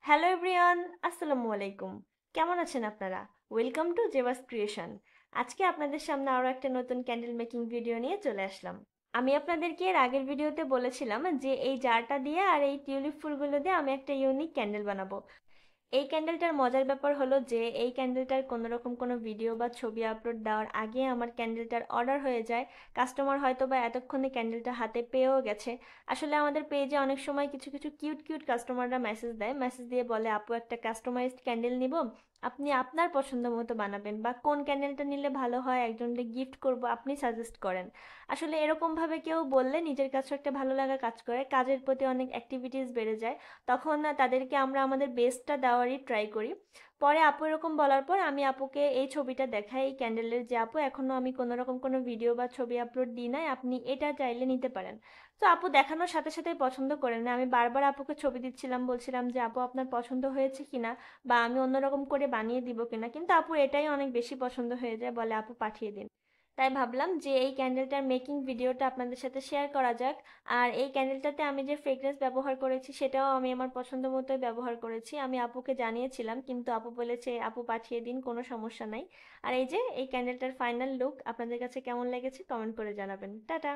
Hello everyone, আসসালামু আলাইকুম। কেমন আছেন আপনারা? Welcome to Jebas creation. আজকে আপনাদের সামনে আরও একটা নতুন ক্যান্ডেল মেকিং ভিডিও নিয়ে চলে আসলাম। আমি আপনাদেরকে এর আগের ভিডিওতে বলেছিলাম যে এই জারটা দিয়ে আর এই টিউলিপ ফুলগুলো দিয়ে আমি একটা ইউনিক ক্যান্ডেল বানাবো। এই ক্যান্ডেলটার মজার ব্যাপার হলো যে এই ক্যান্ডেলটার কোনো রকম কোনো ভিডিও বা ছবি আপলোড দেওয়ার আগে আমার ক্যান্ডেলটার অর্ডার হয়ে যায়। কাস্টমার হয়তো বা এতক্ষণে ক্যান্ডেলটা হাতে পেয়েও গেছে। আসলে আমাদের পেজে অনেক সময় কিছু কিছু কিউট কিউট কাস্টমাররা মেসেজ দেয়, মেসেজ দিয়ে বলে আপু একটা কাস্টমাইজড ক্যান্ডেল নিব, আপনি আপনার পছন্দ মতো বানাবেন, বা কোন ক্যান্ডেলটা নিলে ভালো হয়, একজনকে গিফট করব, আপনি সাজেস্ট করেন। আসলে এরকমভাবে কেউ বললে নিজের কাছেও একটা ভালো লাগা কাজ করে, কাজের প্রতি অনেক অ্যাক্টিভিটিস বেড়ে যায়। তখন না তাদেরকে আমরা আমাদের বেস্টটা দেওয়ারই ট্রাই করি। পরে আপু এরকম বলার পর আমি আপুকে এই ছবিটা দেখাই এই ক্যান্ডেলের, যে আপু এখনো আমি কোনো রকম কোনো ভিডিও বা ছবি আপলোড দিই নাই, আপনি এটা চাইলে নিতে পারেন। তো আপু দেখানোর সাথে সাথেই পছন্দ করে না। আমি বারবার আপুকে ছবি দিচ্ছিলাম, বলছিলাম যে আপু আপনার পছন্দ হয়েছে কিনা, বা আমি অন্যরকম করে বানিয়ে দিব কিনা, কিন্তু আপু এটাই অনেক বেশি পছন্দ হয়ে যায়, বলে আপু পাঠিয়ে দিন। তাই ভাবলাম যে এই ক্যান্ডেলটার মেকিং ভিডিওটা আপনাদের সাথে শেয়ার করা যাক। আর এই ক্যান্ডেলটাতে আমি যে ফ্রেগরেন্স ব্যবহার করেছি সেটাও আমি আমার পছন্দ মতোই ব্যবহার করেছি। আমি আপুকে জানিয়েছিলাম কিন্তু আপু বলেছে আপু পাঠিয়ে দিন, কোনো সমস্যা নাই। আর এই যে এই ক্যান্ডেলটার ফাইনাল লুক আপনাদের কাছে কেমন লেগেছে কমেন্ট করে জানাবেন। টাটা।